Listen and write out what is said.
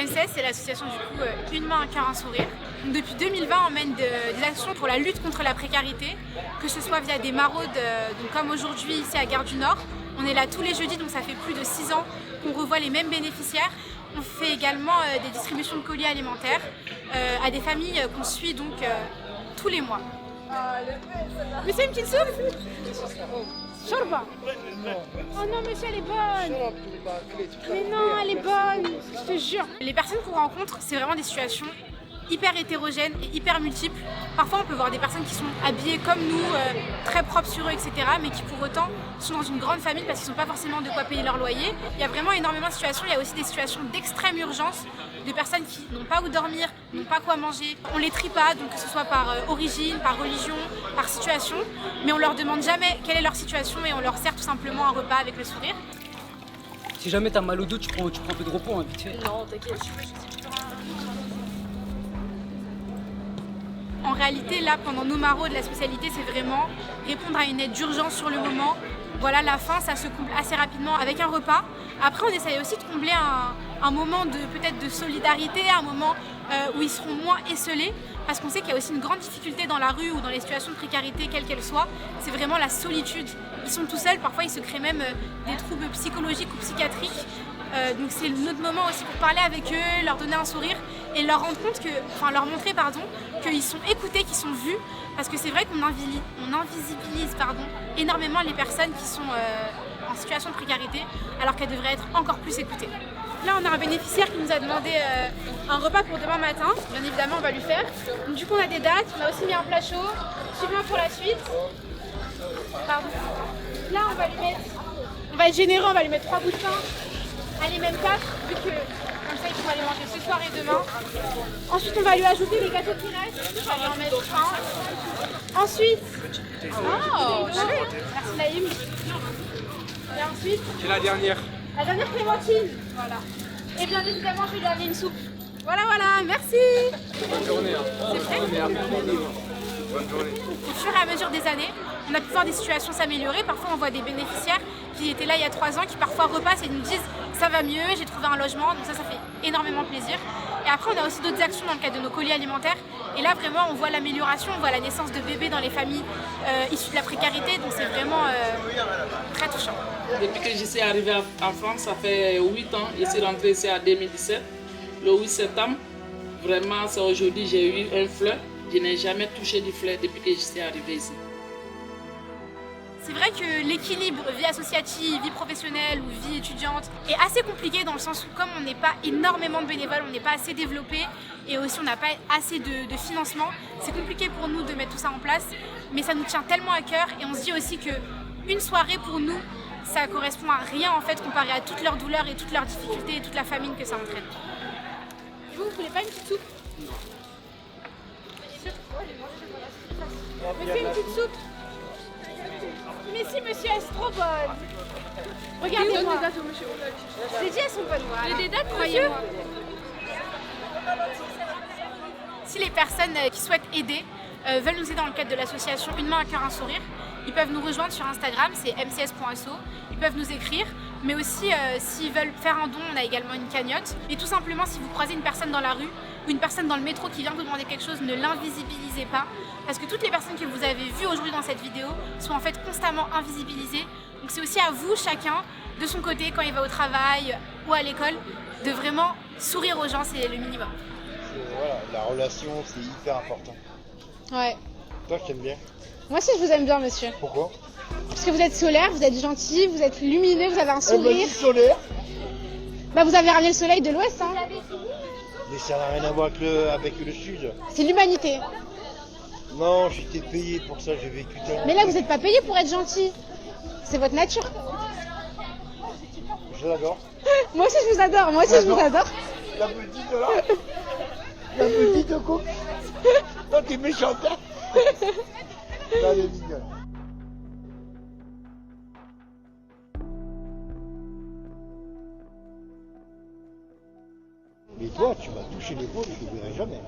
MCS, c'est l'association du coup Une main, un cœur, un sourire. Donc, depuis 2020, on mène des actions pour la lutte contre la précarité, que ce soit via des maraudes, donc comme aujourd'hui ici à Gare du Nord. On est là tous les jeudis, donc ça fait plus de 6 ans qu'on revoit les mêmes bénéficiaires. On fait également des distributions de colis alimentaires à des familles qu'on suit donc tous les mois. Mais c'est une petite soupe? Shorba. Oh non monsieur, elle est bonne. Mais non, elle est bonne, je te jure. Les personnes qu'on rencontre, c'est vraiment des situations hyper hétérogènes et hyper multiples. Parfois on peut voir des personnes qui sont habillées comme nous, très propres sur eux, etc. mais qui pour autant sont dans une grande famille parce qu'ils n'ont pas forcément de quoi payer leur loyer. Il y a vraiment énormément de situations, il y a aussi des situations d'extrême urgence, de personnes qui n'ont pas où dormir, n'ont pas quoi manger. On les trie pas, donc que ce soit par origine, par religion, par situation, mais on leur demande jamais quelle est leur situation et on leur sert tout simplement un repas avec le sourire. Si jamais t'as mal au dos, tu prends un peu de repos, hein, vite fait. Non, t'inquiète. En réalité, là, pendant nos maraudes, la spécialité, c'est vraiment répondre à une aide d'urgence sur le moment. Voilà, la faim, ça se comble assez rapidement avec un repas. Après, on essaye aussi de combler un moment peut-être de solidarité, un moment où ils seront moins esselés, parce qu'on sait qu'il y a aussi une grande difficulté dans la rue ou dans les situations de précarité, quelles qu'elles soient, c'est vraiment la solitude. Ils sont tout seuls, parfois ils se créent même des troubles psychologiques ou psychiatriques. Donc c'est notre moment aussi pour parler avec eux, leur donner un sourire et leur rendre compte leur montrer qu'ils sont écoutés, qu'ils sont vus, parce que c'est vrai qu'on invisibilise énormément les personnes qui sont en situation de précarité, alors qu'elles devraient être encore plus écoutées. Là on a un bénéficiaire qui nous a demandé un repas pour demain matin, bien évidemment on va lui faire. Donc, du coup on a des dates, on a aussi mis un plat chaud, suivant pour la suite. Pardon. Là on va être généreux, on va lui mettre 3 bouts de pain. Allez, même 4, vu que comme ça il pourra les manger ce soir et demain. Ensuite on va lui ajouter les gâteaux qui restent, on va lui en mettre un. Ensuite, merci Naïm. Et ensuite, C'est la dernière. La dernière Clémentine, voilà. Et bien évidemment je vais lui amener une soupe. Voilà, merci. Bonne journée. C'est vrai. Bonne journée. Au fur et à mesure des années, on a pu voir des situations s'améliorer. Parfois on voit des bénéficiaires qui étaient là il y a 3 ans, qui parfois repassent et nous disent ça va mieux, j'ai trouvé un logement, donc ça fait énormément plaisir. Et après on a aussi d'autres actions dans le cadre de nos colis alimentaires. Et là vraiment on voit l'amélioration, on voit la naissance de bébés dans les familles issues de la précarité, donc c'est vraiment très touchant. Depuis que je suis arrivée en France, ça fait 8 ans, je suis rentrée ici en 2017, le 8 septembre. Vraiment, c'est aujourd'hui j'ai eu un fleur. Je n'ai jamais touché du fleur depuis que je suis arrivée ici. C'est vrai que l'équilibre vie associative, vie professionnelle ou vie étudiante est assez compliqué dans le sens où comme on n'est pas énormément de bénévoles, on n'est pas assez développé et aussi on n'a pas assez de financement, c'est compliqué pour nous de mettre tout ça en place, mais ça nous tient tellement à cœur et on se dit aussi qu'une soirée pour nous, ça correspond à rien en fait comparé à toutes leurs douleurs et toutes leurs difficultés et toute la famine que ça entraîne. Vous voulez pas une petite soupe? Mais c'est une petite soupe. Mais si monsieur, elles sont trop bonnes. Regardez-moi. J'ai dit elles sont bonnes. Voilà. J'ai des dates, croyez-moi. Si les personnes qui souhaitent aider veulent nous aider dans le cadre de l'association Une main, un cœur, un sourire, ils peuvent nous rejoindre sur Instagram, c'est mcs.asso. Ils peuvent nous écrire, mais aussi s'ils veulent faire un don, on a également une cagnotte. Et tout simplement, si vous croisez une personne dans la rue ou une personne dans le métro qui vient vous demander quelque chose, ne l'invisibilisez pas. Parce que toutes les personnes que vous avez vues aujourd'hui dans cette vidéo sont en fait constamment invisibilisées. Donc c'est aussi à vous, chacun, de son côté, quand il va au travail ou à l'école, de vraiment sourire aux gens, c'est le minimum. Voilà, la relation, c'est hyper important. Ouais. Toi, je t'aime bien. Moi aussi, je vous aime bien, monsieur. Pourquoi? Parce que vous êtes solaire, vous êtes gentil, vous êtes lumineux, vous avez un sourire. Solaire. Bah, vous avez ramené le soleil de l'ouest, hein. Mais ça n'a rien à voir avec le sud. C'est l'humanité. Non, j'étais payé pour ça, j'ai vécu tellement. Mais là, vous n'êtes pas payé pour être gentil. C'est votre nature. Je l'adore. Moi aussi, je vous adore. Moi aussi, je vous adore. La petite là. La petite con. Toi, t'es méchante. Allez, mignonne. Mais toi, tu m'as touché l'épaule, je ne verrai jamais.